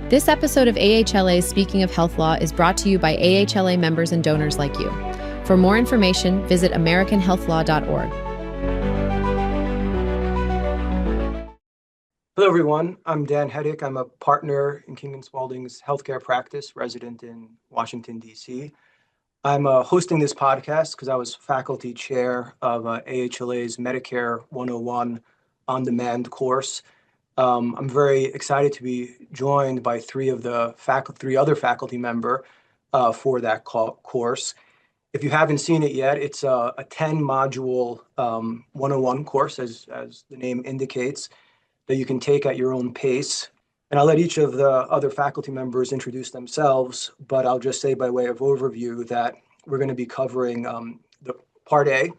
This episode of AHLA Speaking of Health Law is brought to you by AHLA members and donors like you. For more information, visit AmericanHealthLaw.org. Hello, everyone. I'm Dan Hettich. I'm a partner in King & Spalding's healthcare practice, resident in Washington, D.C. I'm hosting this podcast because I was faculty chair of AHLA's Medicare 101 on-demand course. I'm very excited to be joined by three other faculty member for that course. If you haven't seen it yet, it's a 10-module 101 course, as the name indicates, that you can take at your own pace. And I'll let each of the other faculty members introduce themselves, but I'll just say by way of overview that we're going to be covering the Part A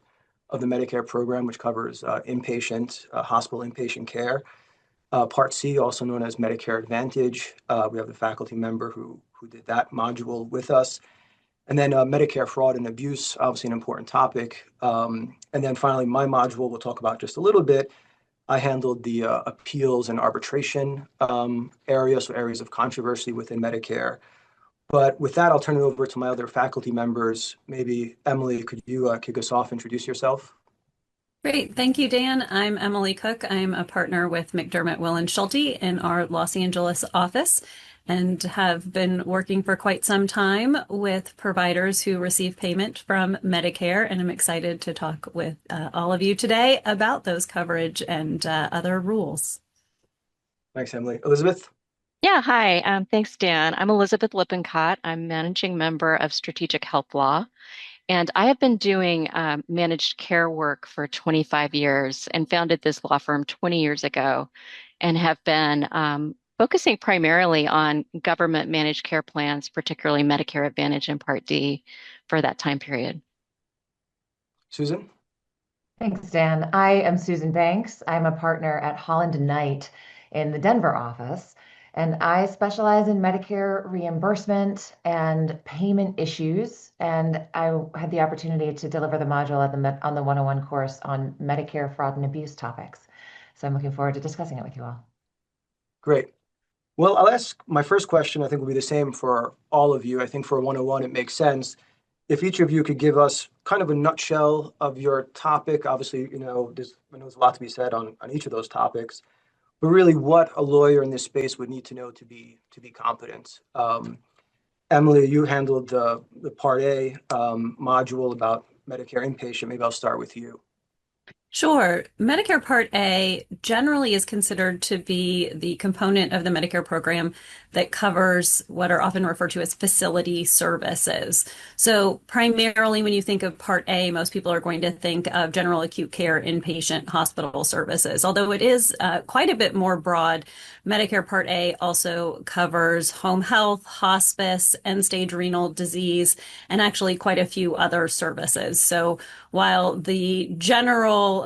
of the Medicare program, which covers hospital inpatient care. Part C, also known as Medicare Advantage. We have the faculty member who did that module with us. And then Medicare fraud and abuse, obviously an important topic. And then finally, my module we'll talk about just a little bit. I handled the appeals and arbitration area, so areas of controversy within Medicare. But with that, I'll turn it over to my other faculty members. Maybe Emily, could you kick us off, introduce yourself? Great. Thank you, Dan. I'm Emily Cook. I'm a partner with McDermott Will Schulte in our Los Angeles office and have been working for quite some time with providers who receive payment from Medicare. And I'm excited to talk with all of you today about those coverage and other rules. Thanks, Emily. Elizabeth? Yeah, hi. Thanks, Dan. I'm Elizabeth Lippincott. I'm managing member of Strategic Health Law. And I have been doing managed care work for 25 years and founded this law firm 20 years ago and have been focusing primarily on government managed care plans, particularly Medicare Advantage and Part D for that time period. Susan? Thanks, Dan. I am Susan Banks. I'm a partner at Holland Knight in the Denver office. And I specialize in Medicare reimbursement and payment issues. And I had the opportunity to deliver the module on the 101 course on Medicare fraud and abuse topics. So I'm looking forward to discussing it with you all. Great. Well, I'll ask my first question, I think will be the same for all of you. I think for 101, it makes sense. If each of you could give us kind of a nutshell of your topic, obviously, I know there's a lot to be said on each of those topics. But really, what a lawyer in this space would need to know to be competent. Emily, you handled the Part A module about Medicare inpatient. Maybe I'll start with you. Sure. Medicare Part A generally is considered to be the component of the Medicare program that covers what are often referred to as facility services. So primarily when you think of Part A, most people are going to think of general acute care inpatient hospital services. Although it is quite a bit more broad, Medicare Part A also covers home health, hospice, end-stage renal disease, and actually quite a few other services. So while the general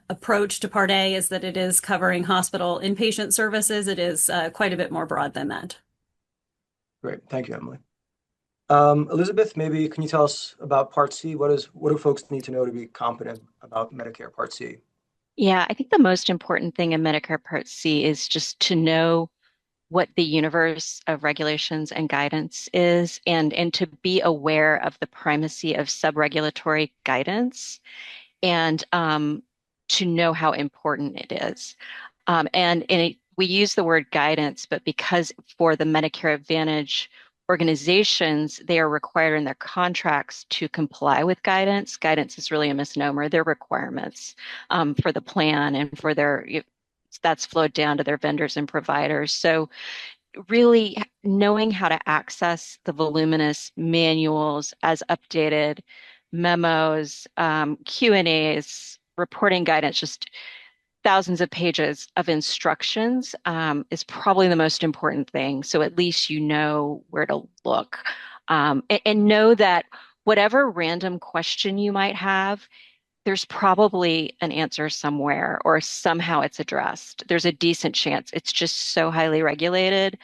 approach to Part A is that it is covering hospital inpatient services, it is quite a bit more broad than that. Great. Thank you, Emily. Elizabeth, maybe can you tell us about Part C? What do folks need to know to be competent about Medicare Part C? Yeah, I think the most important thing in Medicare Part C is just to know what the universe of regulations and guidance is and to be aware of the primacy of sub-regulatory guidance and to know how important it is. We use the word guidance, but because for the Medicare Advantage organizations, they are required in their contracts to comply with guidance. Guidance is really a misnomer. They're requirements for the plan and for that's flowed down to their vendors and providers. So really knowing how to access the voluminous manuals as updated, memos, Q&As, reporting guidance, just thousands of pages of instructions is probably the most important thing. So at least you know where to look and know that whatever random question you might have, there's probably an answer somewhere or somehow it's addressed. There's a decent chance. It's just so highly regulated.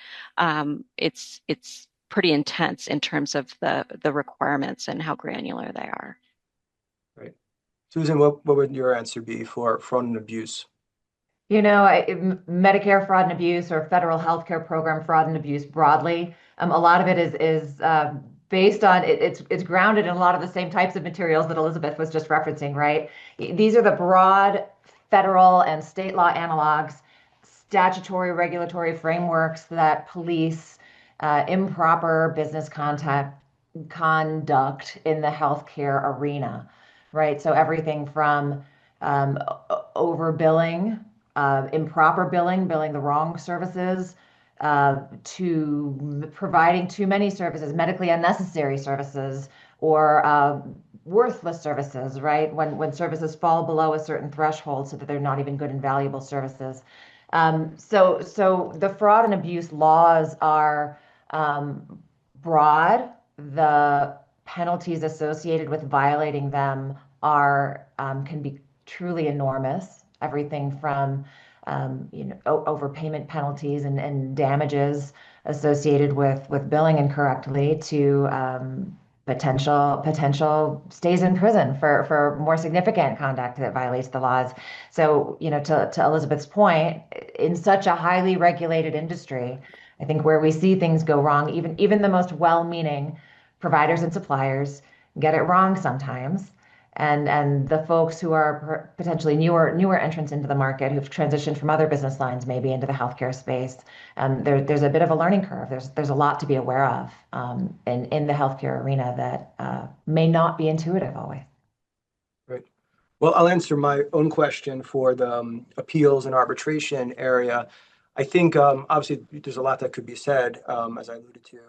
It's pretty intense in terms of the requirements and how granular they are. Right. Susan, what would your answer be for fraud and abuse? Medicare fraud and abuse or federal healthcare program fraud and abuse broadly, a lot of it is based on it's grounded in a lot of the same types of materials that Elizabeth was just referencing, right? These are the broad federal and state law analogs, statutory regulatory frameworks that police improper business conduct in the healthcare arena, right? So everything from overbilling, improper billing the wrong services, to providing too many services, medically unnecessary services, or worthless services, right? When services fall below a certain threshold so that they're not even good and valuable services. So the fraud and abuse laws are broad. The penalties associated with violating them are can be truly enormous. Everything from overpayment penalties and damages associated with billing incorrectly to potential stays in prison for more significant conduct that violates the laws. So, to Elizabeth's point, in such a highly regulated industry, I think where we see things go wrong, even the most well-meaning providers and suppliers get it wrong sometimes. And the folks who are potentially newer entrants into the market who've transitioned from other business lines maybe into the healthcare space, there's a bit of a learning curve. There's a lot to be aware of in the healthcare arena that may not be intuitive always. Right. Well, I'll answer my own question for the appeals and arbitration area. I think obviously there's a lot that could be said, as I alluded to.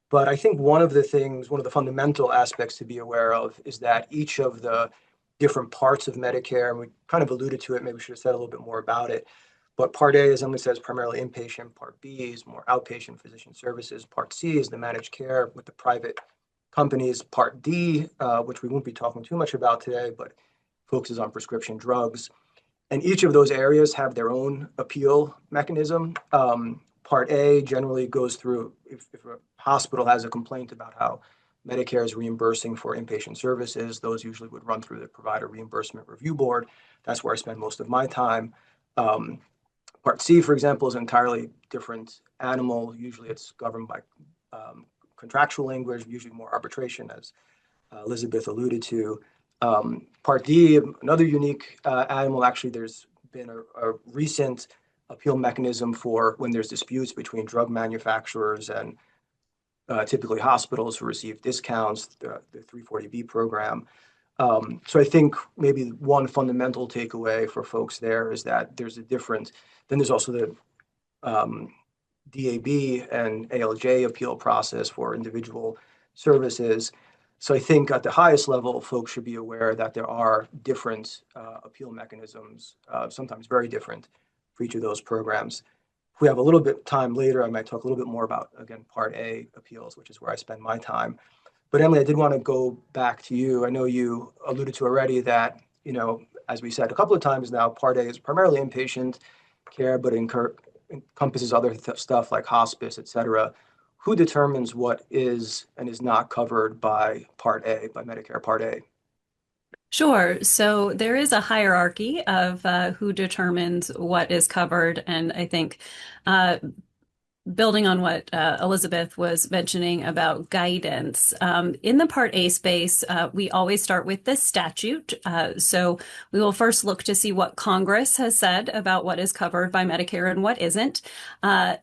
But I think one of the fundamental aspects to be aware of is that each of the different parts of Medicare, and we kind of alluded to it, maybe we should have said a little bit more about it. But Part A, as Emily says, primarily inpatient. Part B is more outpatient physician services. Part C is the managed care with the private companies. Part D, which we won't be talking too much about today, but focuses on prescription drugs. And each of those areas have their own appeal mechanism. Part A generally goes through, if a hospital has a complaint about how Medicare is reimbursing for inpatient services, those usually would run through the Provider Reimbursement Review Board. That's where I spend most of my time. Part C, for example, is an entirely different animal. Usually it's governed by contractual language, usually more arbitration, as Elizabeth alluded to. Part D, another unique animal. Actually, there's been a recent appeal mechanism for when there's disputes between drug manufacturers and typically hospitals who receive discounts, the 340B program. So I think maybe one fundamental takeaway for folks there is that there's a difference. Then there's also the DAB and ALJ appeal process for individual services. So I think at the highest level, folks should be aware that there are different appeal mechanisms, sometimes very different for each of those programs. If we have a little bit of time later, I might talk a little bit more about, again, Part A appeals, which is where I spend my time. But Emily, I did want to go back to you. I know you alluded to already that, as we said a couple of times now, Part A is primarily inpatient care, but encompasses other stuff like hospice, et cetera. Who determines what is and is not covered by Part A, by Medicare Part A? Sure. So there is a hierarchy of who determines what is covered. And I think building on what Elizabeth was mentioning about guidance, in the Part A space, we always start with the statute. So we will first look to see what Congress has said about what is covered by Medicare and what isn't.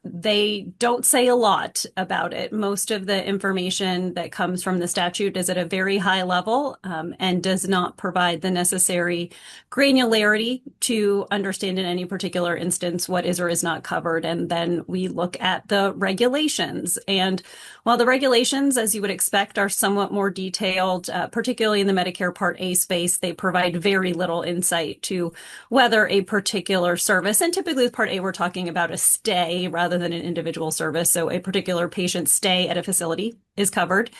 They don't say a lot about it. Most of the information that comes from the statute is at a very high level and does not provide the necessary granularity to understand in any particular instance what is or is not covered. And then we look at the regulations. And while the regulations, as you would expect, are somewhat more detailed, particularly in the Medicare Part A space, they provide very little insight to whether a particular service, and typically with Part A, we're talking about a stay rather than an individual service. So a particular patient stay at a facility is covered.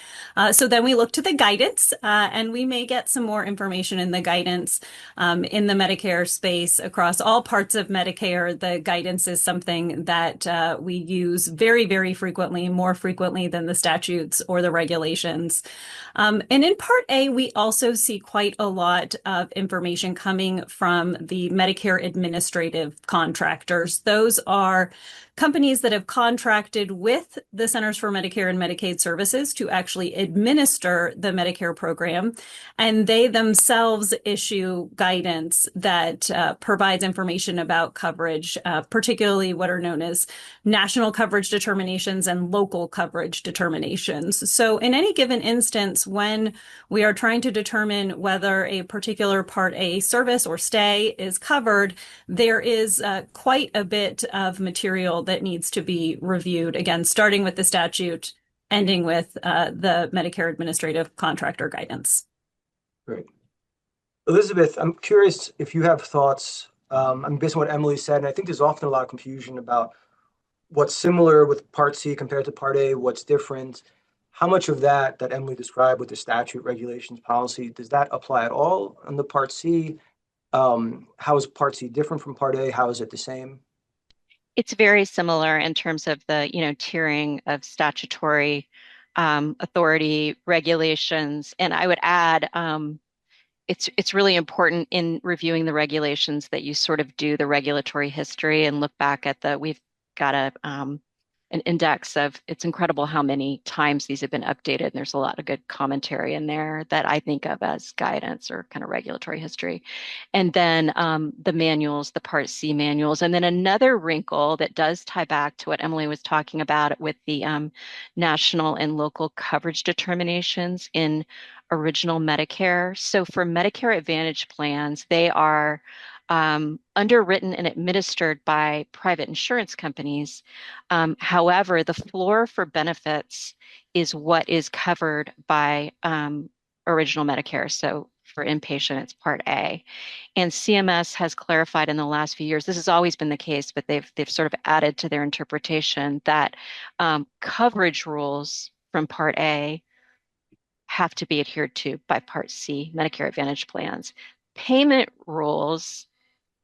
So then we look to the guidance, and we may get some more information in the guidance in the Medicare space across all parts of Medicare. The guidance is something that we use very, very frequently, more frequently than the statutes or the regulations. And in Part A, we also see quite a lot of information coming from the Medicare administrative contractors. Those are companies that have contracted with the Centers for Medicare and Medicaid Services to actually administer the Medicare program, and they themselves issue guidance that provides information about coverage, particularly what are known as national coverage determinations and local coverage determinations. So in any given instance, when we are trying to determine whether a particular Part A service or stay is covered, there is quite a bit of material that needs to be reviewed, again, starting with the statute, ending with the Medicare administrative contractor guidance. Great. Elizabeth, I'm curious if you have thoughts. I'm based on what Emily said, and I think there's often a lot of confusion about what's similar with Part C compared to Part A, what's different. How much of that Emily described with the statute, regulations, policy, does that apply at all on the Part C? How is Part C different from Part A? How is it the same? It's very similar in terms of the, tiering of statutory authority regulations. And I would add, it's really important in reviewing the regulations that you sort of do the regulatory history and look back at we've got an index of, it's incredible how many times these have been updated. And there's a lot of good commentary in there that I think of as guidance or kind of regulatory history. And then the manuals, the Part C manuals. And then another wrinkle that does tie back to what Emily was talking about with the national and local coverage determinations in original Medicare. So for Medicare Advantage plans, they are underwritten and administered by private insurance companies. However, the floor for benefits is what is covered by original Medicare. So for inpatient, it's Part A. And CMS has clarified in the last few years, this has always been the case, but they've sort of added to their interpretation that coverage rules from Part A have to be adhered to by Part C, Medicare Advantage plans. Payment rules,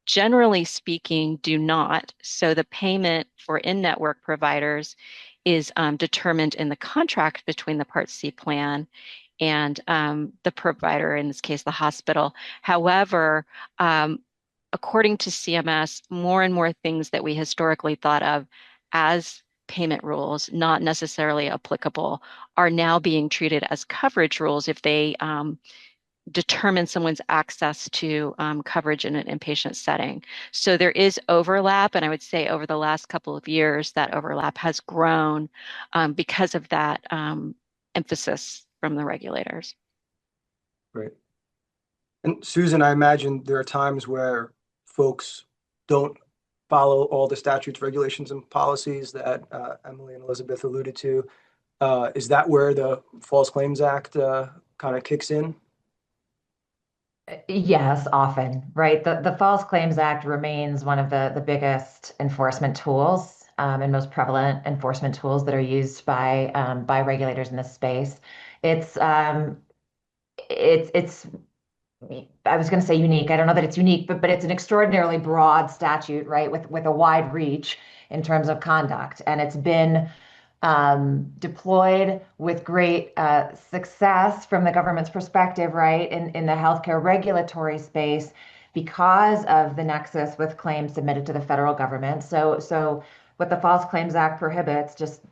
generally speaking, do not. So the payment for in-network providers is determined in the contract between the Part C plan and the provider, in this case, the hospital. However, according to CMS, more and more things that we historically thought of as payment rules, not necessarily applicable, are now being treated as coverage rules if they determine someone's access to coverage in an inpatient setting. So there is overlap, and I would say over the last couple of years, that overlap has grown because of that emphasis from the regulators. Great. And Susan, I imagine there are times where folks don't follow all the statutes, regulations, and policies that Emily and Elizabeth alluded to. Is that where the False Claims Act kind of kicks in? Yes, often, right? The False Claims Act remains one of the biggest enforcement tools and most prevalent enforcement tools that are used by regulators in this space. It's I was going to say unique. I don't know that it's unique, but it's an extraordinarily broad statute, right? With a wide reach in terms of conduct, and it's been deployed with great success from the government's perspective, right, in the healthcare regulatory space because of the nexus with claims submitted to the federal government. So what the False Claims Act prohibits, just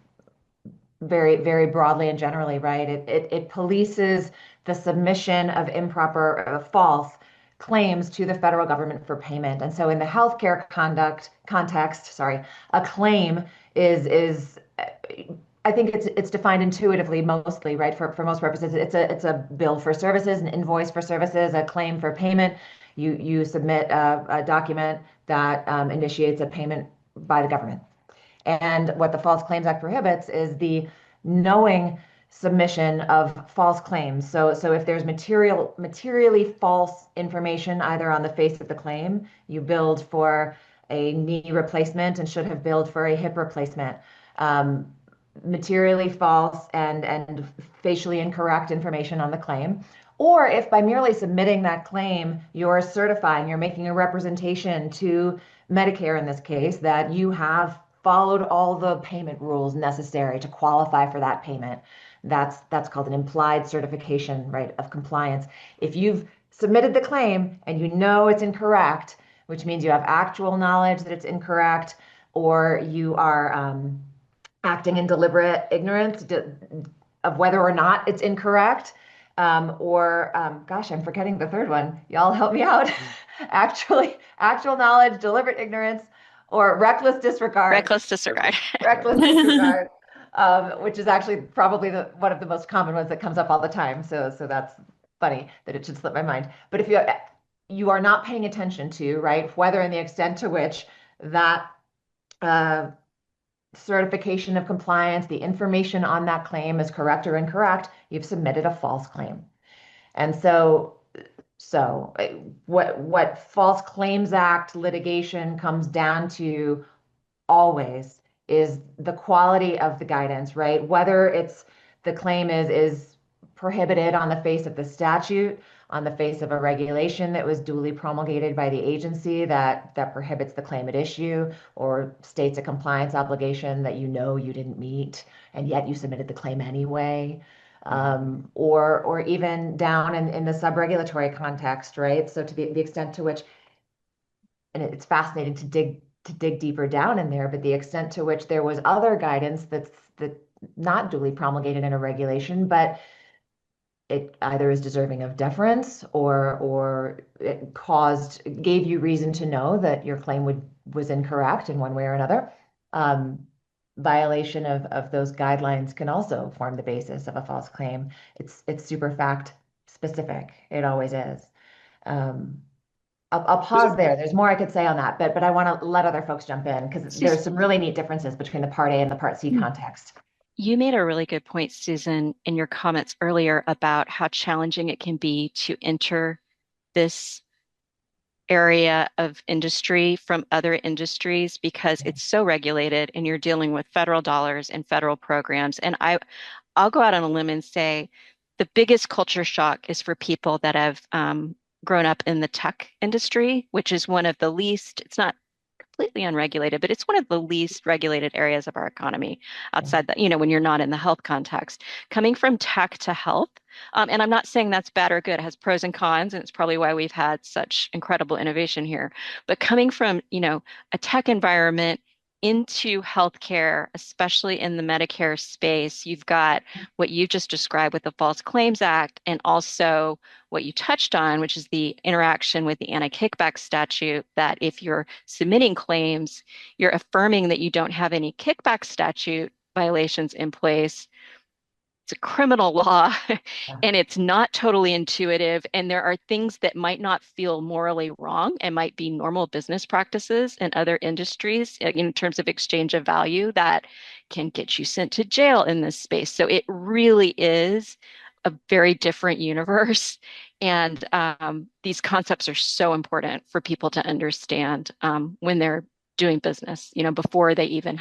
very, very broadly and generally, right, it polices the submission of improper, false claims to the federal government for payment. And so in the healthcare context, a claim is I think it's defined intuitively mostly, right? For most purposes, it's a bill for services, an invoice for services, a claim for payment. You submit a document that initiates a payment by the government. And what the False Claims Act prohibits is the knowing submission of false claims. So if there's materially false information either on the face of the claim, you billed for a knee replacement and should have billed for a hip replacement. materially false and facially incorrect information on the claim, or if by merely submitting that claim, you're certifying, you're making a representation to Medicare in this case that you have followed all the payment rules necessary to qualify for that payment. That's called an implied certification, right, of compliance. If you've submitted the claim and you know it's incorrect, which means you have actual knowledge that it's incorrect, or you are acting in deliberate ignorance of whether or not it's incorrect, gosh, I'm forgetting the third one. Y'all help me out. Actual knowledge, deliberate ignorance, or reckless disregard. Reckless disregard. Reckless disregard, which is actually probably one of the most common ones that comes up all the time. So that's funny that it should slip my mind. But if you are not paying attention to, right, whether and the extent to which that certification of compliance, the information on that claim is correct or incorrect, you've submitted a false claim. And so what False Claims Act litigation comes down to always is the quality of the guidance, right? Whether it's the claim is prohibited on the face of the statute, on the face of a regulation that was duly promulgated by the agency that prohibits the claim at issue, or states a compliance obligation that you know you didn't meet and yet you submitted the claim anyway, or even down in the sub-regulatory context, right? So to the extent to which, and it's fascinating to dig deeper down in there, but the extent to which there was other guidance that's not duly promulgated in a regulation, but it either is deserving of deference or it gave you reason to know that your claim was incorrect in one way or another. Violation of those guidelines can also form the basis of a false claim. It's super fact specific. It always is. I'll pause there. There's more I could say on that, but I want to let other folks jump in because there's some really neat differences between the Part A and the Part C context. You made a really good point, Susan, in your comments earlier about how challenging it can be to enter this area of industry from other industries because it's so regulated and you're dealing with federal dollars and federal programs. And I'll go out on a limb and say the biggest culture shock is for people that have grown up in the tech industry, which is one of the least, it's not completely unregulated, but it's one of the least regulated areas of our economy outside that, when you're not in the health context. Coming from tech to health, and I'm not saying that's bad or good, it has pros and cons, and it's probably why we've had such incredible innovation here. But coming from, a tech environment into healthcare, especially in the Medicare space, you've got what you just described with the False Claims Act, and also what you touched on, which is the interaction with the anti-kickback statute, that if you're submitting claims, you're affirming that you don't have any kickback statute violations in place. It's a criminal law and it's not totally intuitive. And there are things that might not feel morally wrong and might be normal business practices in other industries in terms of exchange of value that can get you sent to jail in this space. So it really is a very different universe. And these concepts are so important for people to understand when they're doing business, before they even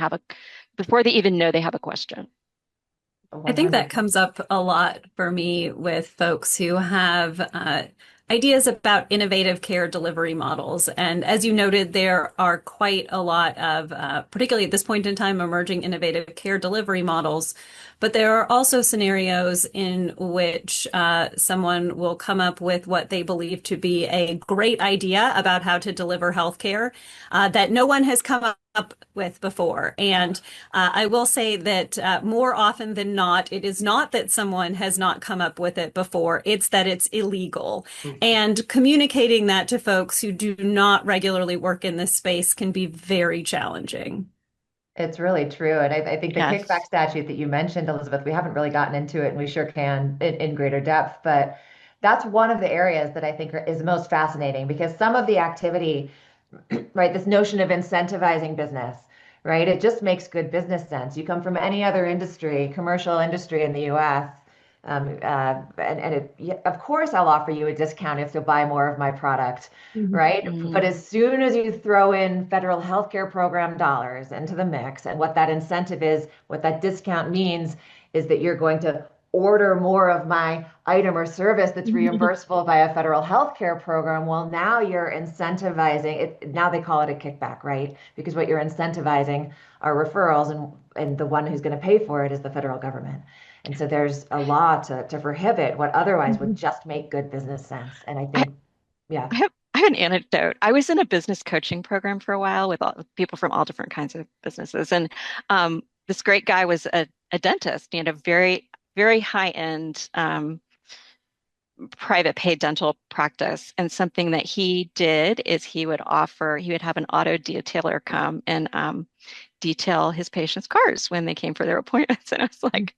know they have a question. I think that comes up a lot for me with folks who have ideas about innovative care delivery models. And as you noted, there are quite a lot of, particularly at this point in time, emerging innovative care delivery models. But there are also scenarios in which someone will come up with what they believe to be a great idea about how to deliver healthcare that no one has come up with before. And I will say that more often than not, it is not that someone has not come up with it before, it's that it's illegal. And communicating that to folks who do not regularly work in this space can be very challenging. It's really true. And I think the kickback statute that you mentioned, Elizabeth, we haven't really gotten into it and we sure can in greater depth, but that's one of the areas that I think is most fascinating because some of the activity, right, this notion of incentivizing business, right, it just makes good business sense. You come from any other industry, commercial industry in the US, Of course, I'll offer you a discount if you'll buy more of my product, Mhm. right? But Mm. as soon as you throw in federal healthcare program dollars into the mix, and what that incentive is, what that discount means is that you're going to order more of my item or service that's reimbursable by a federal healthcare program. Well, now you're incentivizing it. Now they call it a kickback, right? Because what you're incentivizing are referrals, and the one who's going to pay for it is the federal government. And so there's a law to prohibit what otherwise would just make good business sense. And I I, think, yeah. I have an anecdote. I was in a business coaching program for a while with people from all different kinds of businesses. And this great guy was a dentist. He had a very, very high-end private paid dental practice. And something that he did is he would have an auto detailer come and detail his patients' cars when they came for their appointments. And I was like,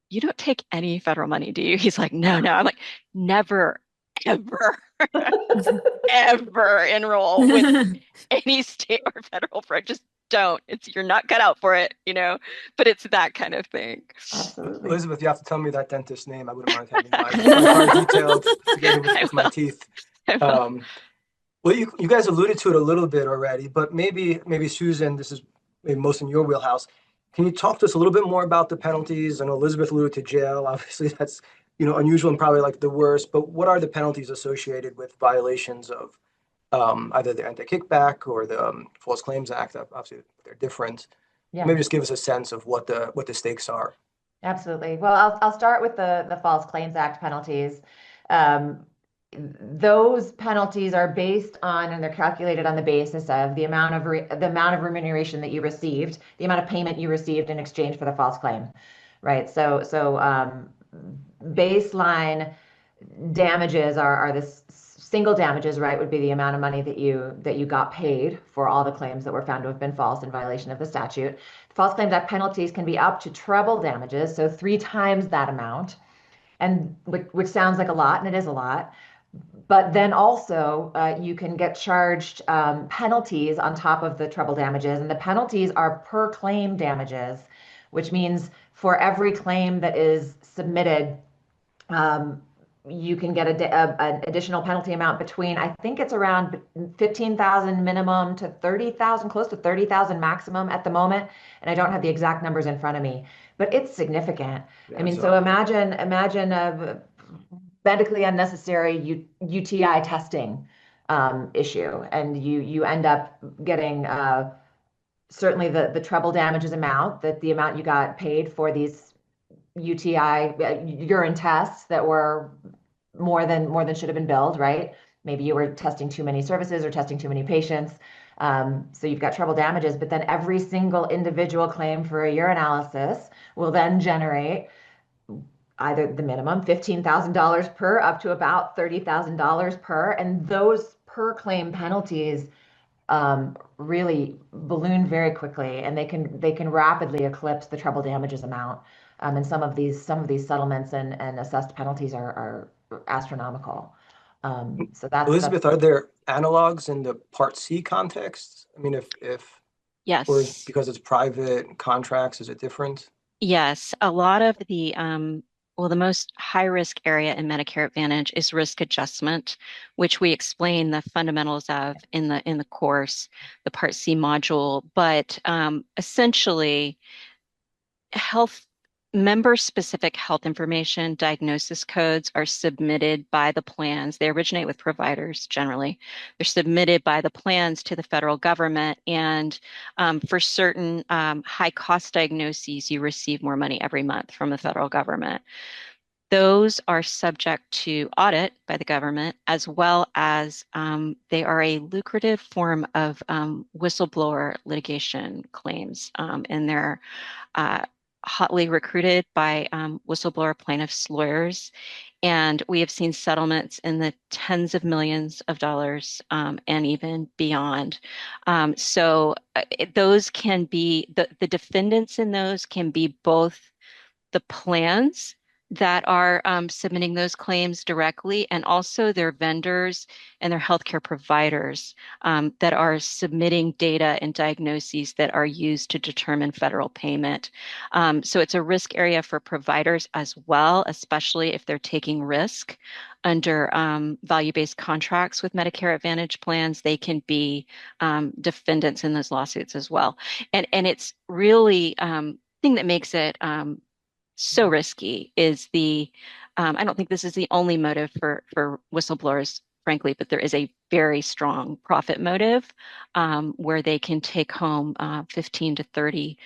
you don't take any federal money, do you? He's like, no, no. I'm like, never, ever, ever enroll with any state or federal program. Just don't. You're not cut out for it, but it's that kind of thing. Absolutely. Elizabeth, you have to tell me that dentist's name. I wouldn't mind having my car detailed together with my teeth. I will. Um, well, you guys alluded to it a little bit already, but maybe Susan, this is maybe most in your wheelhouse. Can you talk to us a little bit more about the penalties? I know Elizabeth alluded to jail. Obviously, that's unusual and probably like the worst. But what are the penalties associated with violations of either the anti-kickback or the False Claims Act? Obviously, they're different. Yeah, Maybe just give us a sense of what the stakes are. absolutely. Well, I'll start with the False Claims Act penalties. Um, those penalties are based on, and they're calculated on the basis of the amount of remuneration that you received, the amount of payment you received in exchange for the false claim, right? So baseline damages are this single damages, right, would be the amount of money that you got paid for all the claims that were found to have been false in violation of the statute. False Claims Act penalties can be up to treble damages, so 3 times that amount, and which sounds like a lot, and it is a lot. But then also, you can get charged penalties on top of the treble damages, and the penalties are per claim damages, which means for every claim that is submitted, um, you can get an additional penalty amount between, I think it's around 15,000 minimum to 30,000, close to 30,000 maximum at the moment. And I don't have the exact numbers in front of me, but it's significant. I Yeah, mean, so imagine a medically unnecessary UTI testing issue, and you end up getting certainly the treble damages amount, that the amount you got paid for these UTI urine tests that were more than should have been billed, right? Maybe you were testing too many services or testing too many patients. So you've got treble damages, but then every single individual claim for a urinalysis will then generate either the minimum $15,000 per up to about $30,000 per, and those per claim penalties really balloon very quickly, and they can rapidly eclipse the treble damages amount. And some of these settlements and assessed penalties are astronomical. So that's Elizabeth, are there analogs in the Part C context? I mean, if or is Yes. because it's private contracts, is it different? Yes. A lot of the most high risk area in Medicare Advantage is risk adjustment, which we explain the fundamentals of in the course, the Part C module. But essentially, health member-specific health information diagnosis codes are submitted by the plans. They originate with providers generally. They're submitted by the plans to the federal government, and for certain high-cost diagnoses, you receive more money every month from the federal government. Those are subject to audit by the government, as well as they are a lucrative form of whistleblower litigation claims, and they're uh, hotly recruited by whistleblower plaintiffs' lawyers. And we have seen settlements in the tens of millions of dollars and even beyond. Those can be the defendants in those can be both the plans that are submitting those claims directly, and also their vendors and their healthcare providers that are submitting data and diagnoses that are used to determine federal payment. So it's a risk area for providers as well, especially if they're taking risk under value-based contracts with Medicare Advantage plans. They can be defendants in those lawsuits as well. And it's really thing that makes it so risky is I don't think this is the only motive for whistleblowers, frankly, but there is a very strong profit motive where they can take home 15 to 30%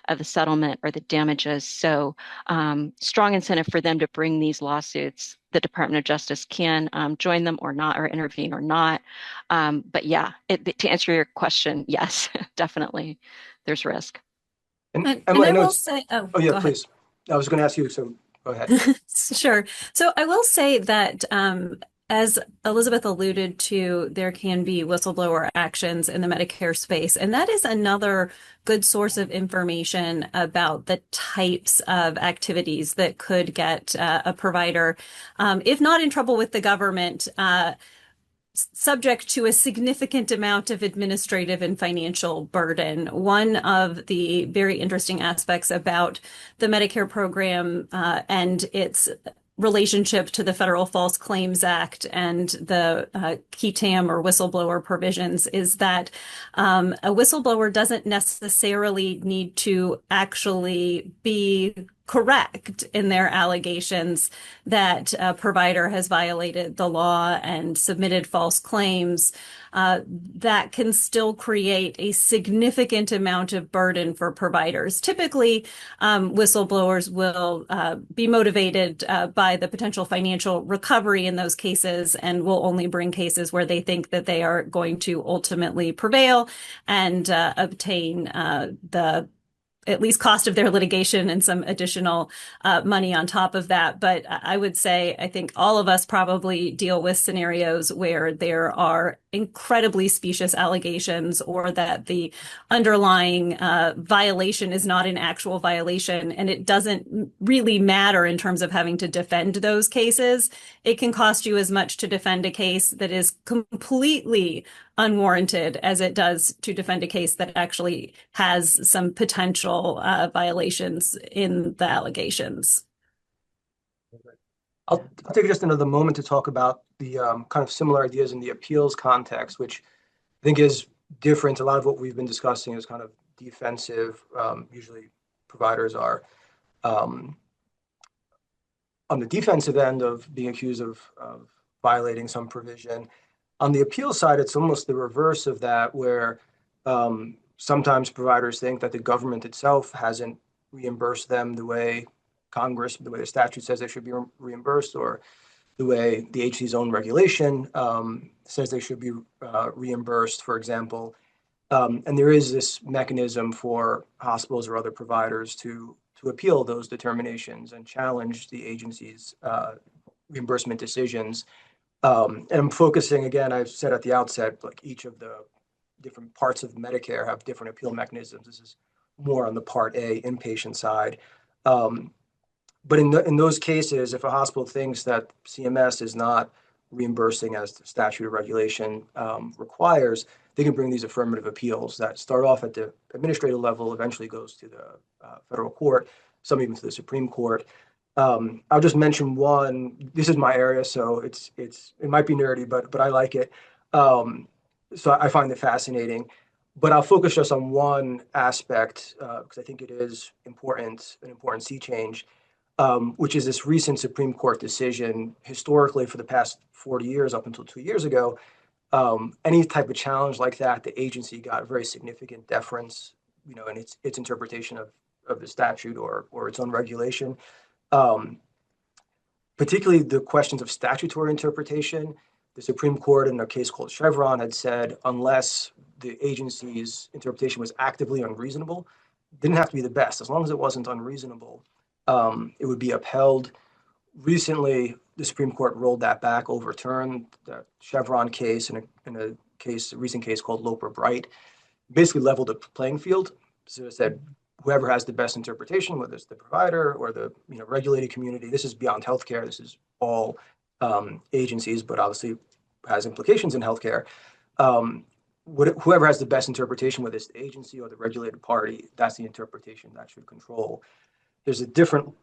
of the settlement or the damages. So strong incentive for them to bring these lawsuits. The Department of Justice can join them or not, or intervene or not. But yeah, to answer your question, yes, definitely, there's risk. And And Emily, I I know will say, oh, oh yeah, go ahead. please. I was going to ask you, so go ahead. Sure. So I will say that as Elizabeth alluded to, there can be whistleblower actions in the Medicare space, and that is another good source of information about the types of activities that could get a provider, if not in trouble with the government, subject to a significant amount of administrative and financial burden. One of the very interesting aspects about the Medicare program and its relationship to the Federal False Claims Act and the KETAM or whistleblower provisions is that a whistleblower doesn't necessarily need to actually be correct in their allegations that a provider has violated the law and submitted false claims. That can still create a significant amount of burden for providers. Typically, whistleblowers will be motivated by the potential financial recovery in those cases and will only bring cases where they think that they are going to ultimately prevail and obtain the at least cost of their litigation and some additional money on top of that. But I would say, I think all of us probably deal with scenarios where there are incredibly specious allegations or that the underlying violation is not an actual violation. And it doesn't really matter in terms of having to defend those cases. It can cost you as much to defend a case that is completely unwarranted as it does to defend a case that actually has some potential violations in the allegations. I'll take just another moment to talk about the kind of similar ideas in the appeals context, which I think is different. A lot of what we've been discussing is kind of defensive. Usually providers are on the defensive end of being accused of violating some provision. On the appeal side, it's almost the reverse of that, where sometimes providers think that the government itself hasn't reimbursed them the way Congress, the way the statute says they should be reimbursed, or the way the agency's own regulation says they should be reimbursed, for example. And there is this mechanism for hospitals or other providers to appeal those determinations and challenge the agency's reimbursement decisions. And I'm focusing, again, I've said at the outset, like each of the different parts of Medicare have different appeal mechanisms. This is more on the Part A inpatient side. But in those cases, if a hospital thinks that CMS is not reimbursing as the statute of regulation requires, they can bring these affirmative appeals that start off at the administrative level, eventually goes to the federal court, some even to the Supreme Court. I'll just mention one. This is my area, so it might be nerdy, but I like it. So I find it fascinating. But I'll focus just on one aspect because I think it is an important sea change, which is this recent Supreme Court decision. Historically, for the past 40 years, up until 2 years ago, any type of challenge like that, the agency got very significant deference, in its interpretation of the statute or its own regulation. Particularly the questions of statutory interpretation. The Supreme Court in a case called Chevron had said, unless the agency's interpretation was actively unreasonable, it didn't have to be the best. As long as it wasn't unreasonable, it would be upheld. Recently, the Supreme Court rolled that back, overturned the Chevron case in a recent case called Loper Bright, basically leveled the playing field. So it said, whoever has the best interpretation, whether it's the provider or the regulated community. This is beyond healthcare. This is all agencies, but obviously has implications in healthcare. Whoever has the best interpretation, whether it's the agency or the regulated party, that's the interpretation that should control. There's a different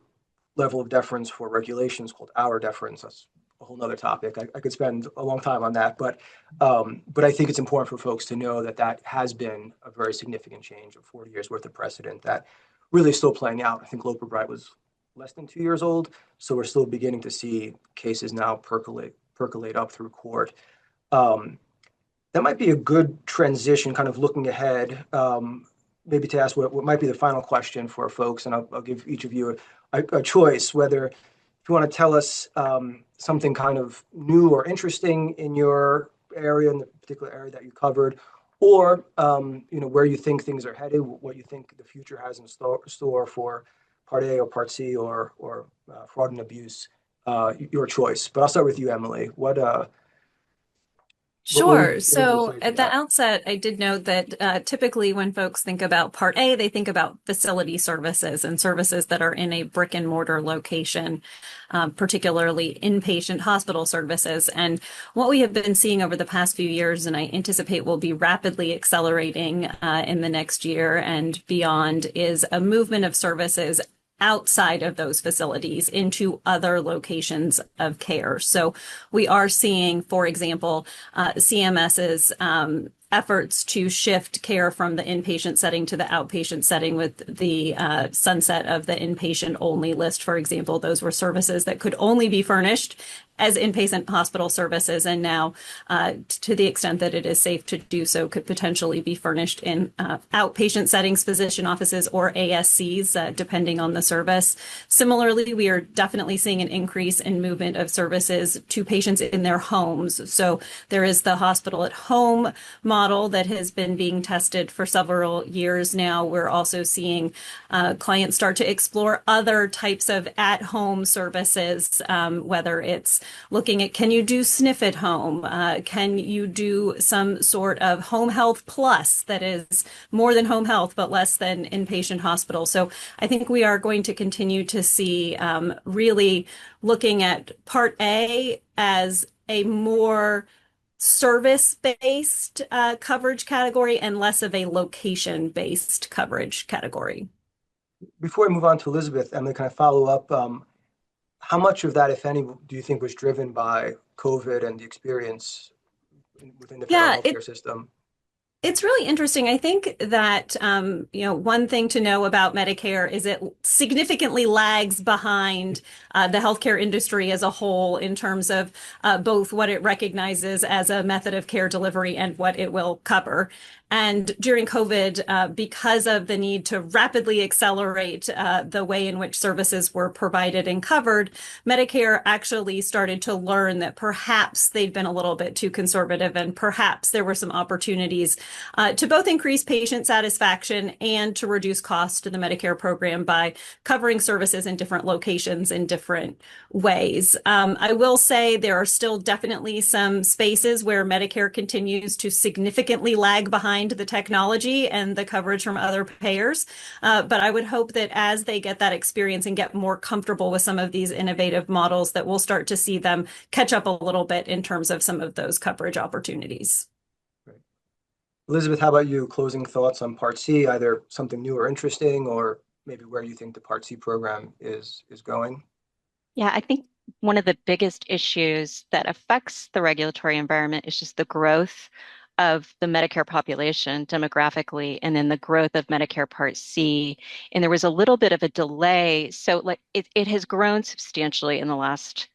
level of deference for regulations called our deference. That's a whole nother topic. I could spend a long time on that, but I think it's important for folks to know that that has been a very significant change of 40 years worth of precedent that really is still playing out. I think Loper Bright was less than 2 years old, so we're still beginning to see cases now percolate up through court. That might be a good transition, kind of looking ahead, maybe to ask what might be the final question for folks, and I'll give each of you a choice, whether if you want to tell us something kind of new or interesting in your area, in the particular area that you covered, or where you think things are headed, what you think the future has in store for Part A or Part C or fraud and abuse, your choice. But I'll start with you, Emily. Sure. So at the outset, I did note that typically when folks think about Part A, they think about facility services and services that are in a brick and mortar location, particularly inpatient hospital services. And what we have been seeing over the past few years, and I anticipate will be rapidly accelerating in the next year and beyond, is a movement of services outside of those facilities into other locations of care. So we are seeing, for example, CMS's efforts to shift care from the inpatient setting to the outpatient setting with the sunset of the inpatient only list. For example, those were services that could only be furnished as inpatient hospital services, and now to the extent that it is safe to do so, could potentially be furnished in outpatient settings, physician offices, or ASCs, depending on the service. Similarly, we are definitely seeing an increase in movement of services to patients in their homes. So there is the hospital at home model that has been being tested for several years now. We're also seeing clients start to explore other types of at-home services, whether it's looking at, can you do SNF at home? Can you do some sort of home health plus that is more than home health, but less than inpatient hospital? So I think we are going to continue to see really looking at Part A as a more service-based coverage category and less of a location-based coverage category. Before I move on to Elizabeth, Emily, can I follow up? How much of that, if any, do you think was driven by COVID and the experience within the federal healthcare system? It's really interesting. I think that, one thing to know about Medicare is it significantly lags behind the healthcare industry as a whole in terms of both what it recognizes as a method of care delivery and what it will cover. And during COVID, because of the need to rapidly accelerate the way in which services were provided and covered, Medicare actually started to learn that perhaps they'd been a little bit too conservative, and perhaps there were some opportunities to both increase patient satisfaction and to reduce costs to the Medicare program by covering services in different locations in different ways. I will say there are still definitely some spaces where Medicare continues to significantly lag behind the technology and the coverage from other payers. But I would hope that as they get that experience and get more comfortable with some of these innovative models, that we'll start to see them catch up a little bit in terms of some of those coverage opportunities. Great. Elizabeth, how about you? Closing thoughts on Part C, either something new or interesting, or maybe where you think the Part C program is going? Yeah, I think one of the biggest issues that affects the regulatory environment is just the growth of the Medicare population demographically, and then the growth of Medicare Part C. And there was a little bit of a delay. So like it has grown substantially in the last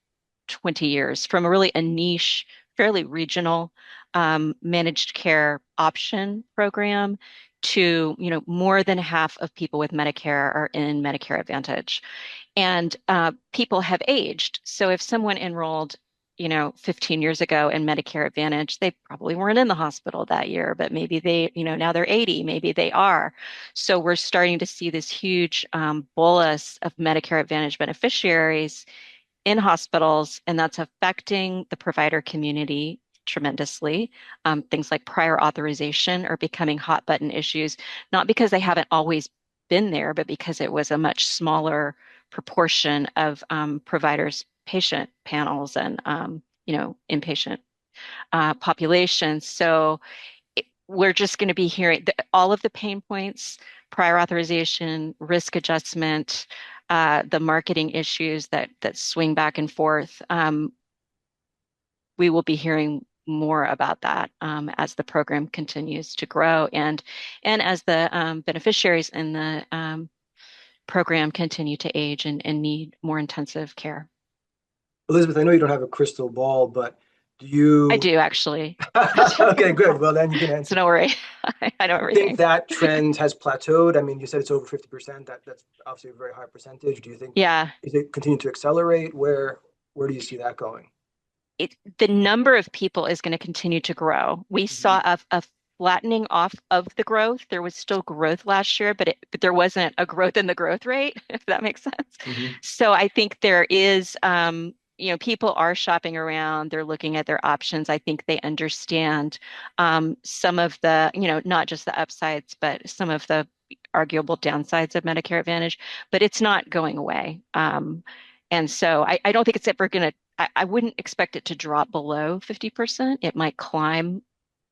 20 years from a niche, fairly regional managed care option program to, more than half of people with Medicare are in Medicare Advantage. And people have aged. So if someone enrolled 15 years ago in Medicare Advantage, they probably weren't in the hospital that year, but maybe they, now they're 80, maybe they are. So we're starting to see this huge bolus of Medicare Advantage beneficiaries in hospitals, and that's affecting the provider community tremendously. Things like prior authorization are becoming hot button issues, not because they haven't always been there, but because it was a much smaller proportion of providers, patient panels, and inpatient populations. So we're just going to be hearing all of the pain points, prior authorization, risk adjustment, the marketing issues that swing back and forth. We will be hearing more about that as the program continues to grow and as the beneficiaries in the program continue to age and need more intensive care. Elizabeth, I know you don't have a crystal ball, but do you? I do, actually. Okay, good. Well, then you can answer. So don't worry. I know I everything. think that trend has plateaued. I mean, you said it's over 50%. That's obviously a very high percentage. Do you think? Yeah. Is it continue to accelerate? Where do you see that going? The number of people is going to continue to grow. We saw a flattening off of the growth. There was still growth last year, but there wasn't a growth in the growth rate, if that makes sense. So I think there is, people are shopping around. They're looking at their options. I think they understand some of the, not just the upsides, but some of the arguable downsides of Medicare Advantage, but it's not going away. And so I don't think it's ever going to, I wouldn't expect it to drop below 50%. It might climb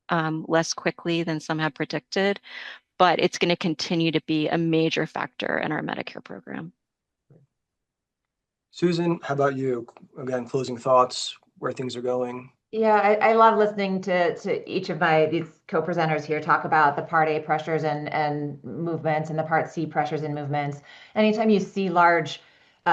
less quickly than some have predicted, but it's going to continue to be a major factor in our Medicare program. Susan, how about you? Again, closing thoughts, where things are going. Yeah, I love listening to each of these co-presenters here talk about the Part A pressures and movements and the Part C pressures and movements. Anytime you see large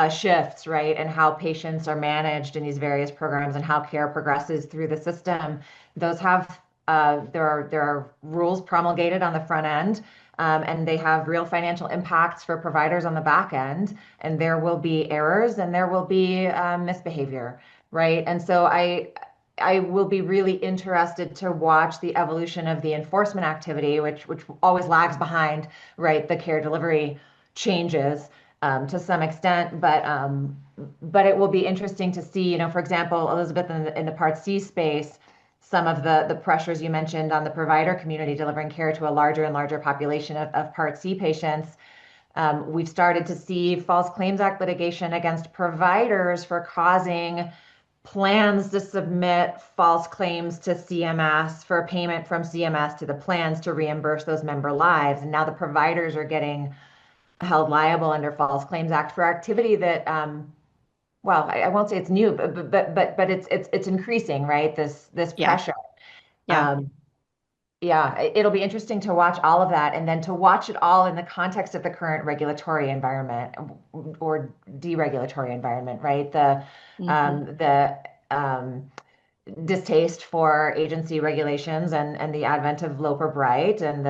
shifts, right, and how patients are managed in these various programs and how care progresses through the system, those have there are rules promulgated on the front end, and they have real financial impacts for providers on the back end, and there will be errors and there will be misbehavior, right? And so I will be really interested to watch the evolution of the enforcement activity, which always lags behind, right, the care delivery changes to some extent, but it will be interesting to see, for example, Elizabeth, in the Part C space, some of the pressures you mentioned on the provider community delivering care to a larger and larger population of Part C patients. We've started to see False Claims Act litigation against providers for causing plans to submit false claims to CMS for payment from CMS to the plans to reimburse those member lives. And now the providers are getting held liable under False Claims Act for activity that, well, I won't say it's new, but it's increasing, right? This pressure. Yeah. Yeah, it'll be interesting to watch all of that and then to watch it all in the context of the current regulatory environment or deregulatory environment, right? The distaste for agency regulations and the advent of Loper Bright and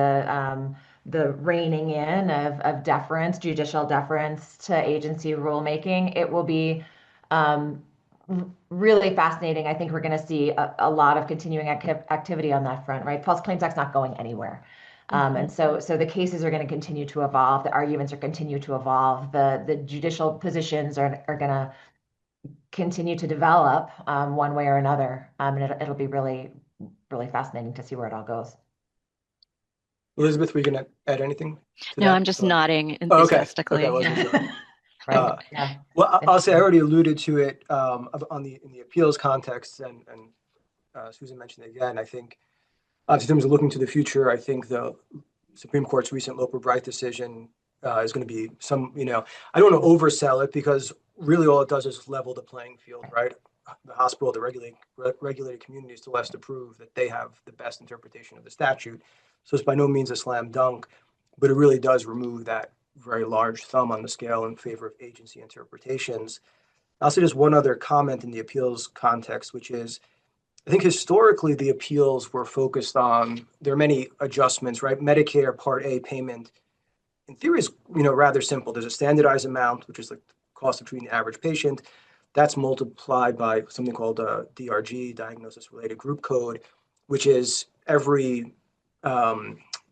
the reining in of deference, judicial deference to agency rulemaking. It will be really fascinating. I think we're going to see a lot of continuing activity on that front, right? False Claims Act's not going anywhere. And so the cases are going to continue to evolve. The arguments are continue to evolve. The judicial positions are going to continue to develop one way or another. And it'll be really, really fascinating to see where it all goes. Elizabeth, were you going to add anything to No, that? I'm just nodding enthusiastically. Okay, I wasn't sure. Right. Yeah. Well, I'll say I already alluded to it in the appeals context, and Susan mentioned it again. I think, in terms of looking to the future, I think the Supreme Court's recent Loper Bright decision is going to be I don't want to oversell it because really all it does is level the playing field, right? The hospital, the regulated community is still has to prove that they have the best interpretation of the statute. So it's by no means a slam dunk, but it really does remove that very large thumb on the scale in favor of agency interpretations. I'll say just one other comment in the appeals context, which is I think historically the appeals were focused on, there are many adjustments, right? Medicare Part A payment, in theory, is rather simple. There's a standardized amount, which is like the cost of treating the average patient. That's multiplied by something called a DRG, diagnosis-related group code, which is every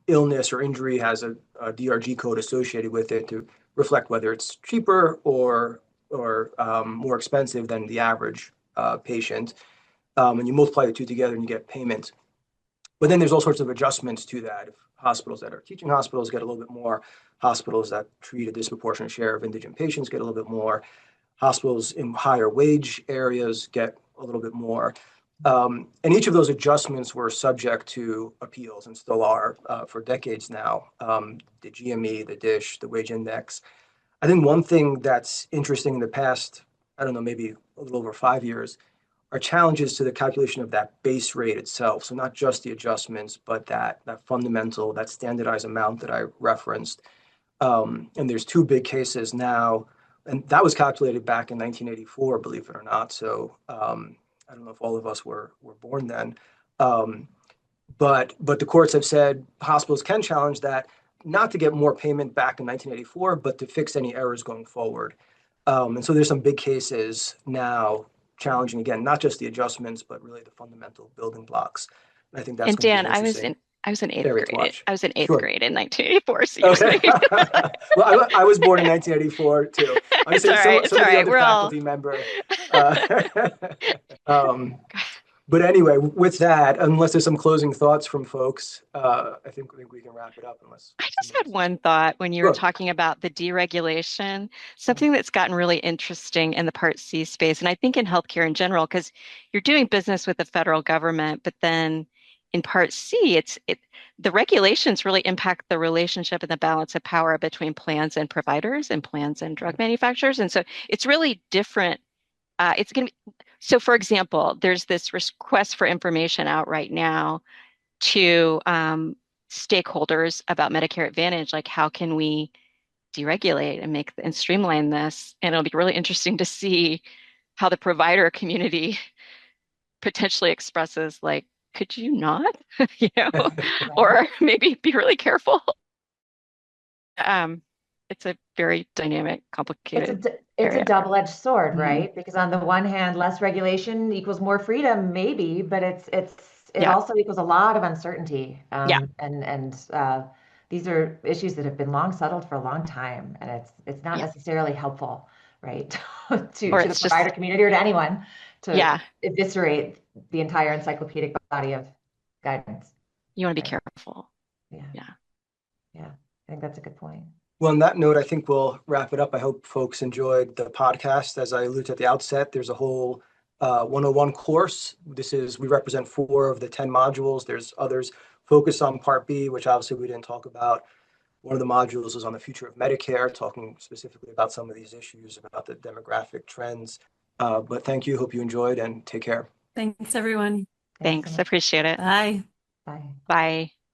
illness or injury has a DRG code associated with it to reflect whether it's cheaper or more expensive than the average patient. And you multiply the two together and you get payment. But then there's all sorts of adjustments to that. If hospitals that are teaching hospitals get a little bit more. Hospitals that treat a disproportionate share of indigent patients get a little bit more. Hospitals in higher wage areas get a little bit more. And each of those adjustments were subject to appeals and still are for decades now. The GME, the DISH, the wage index. I think one thing that's interesting in the past, I don't know, maybe a little over 5 years, are challenges to the calculation of that base rate itself. So not just the adjustments, but that fundamental, that standardized amount that I referenced. And there's two big cases now, and that was calculated back in 1984, believe it or not. So I don't know if all of us were born then. But the courts have said hospitals can challenge that, not to get more payment back in 1984, but to fix any errors going forward. And so there's some big cases now challenging, again, not just the adjustments, but really the fundamental building blocks. And I think that's And going to Dan, be interesting. I was in eighth area to grade. watch. I was in eighth Sure. grade in 1984. So you're Okay. saying Well, I was born in 1984 too. I'm it's saying all right. It's some all of the right. other We're all. faculty member. But anyway, with that, unless there's some closing thoughts from folks, I think we can wrap it up. Unless I just had one thought when you were talking about the deregulation, something that's gotten really interesting in the Part C space, and I think in healthcare in general, because you're doing business with the federal government, but then in Part C, the regulations really impact the relationship and the balance of power between plans and providers and plans and drug manufacturers. And so it's really different. It's going to be, so for example, there's this request for information out right now to stakeholders about Medicare Advantage, like how can we deregulate and and streamline this? And it'll be really interesting to see how the provider community potentially expresses, like, could you not, or maybe be really careful. It's a very dynamic, complicated It's area. a double-edged sword, right? Because on the one hand, less regulation equals more freedom, maybe, but it also equals a lot of uncertainty. And these are issues that have been long settled for a long time, and it's not necessarily helpful, right, to the provider community or to anyone to eviscerate the entire encyclopedic body of guidance. You want to be careful. Yeah. I think that's a good point. Well, on that note, I think we'll wrap it up. I hope folks enjoyed the podcast. As I alluded at the outset, there's a whole 101 course. We represent 4 of the 10 modules. There's others focused on Part B, which obviously we didn't talk about. One of the modules is on the future of Medicare, talking specifically about some of these issues, about the demographic trends. But thank you. Hope you enjoyed, and take care. Thanks, everyone. Thanks. Appreciate it. Bye. Bye. Bye.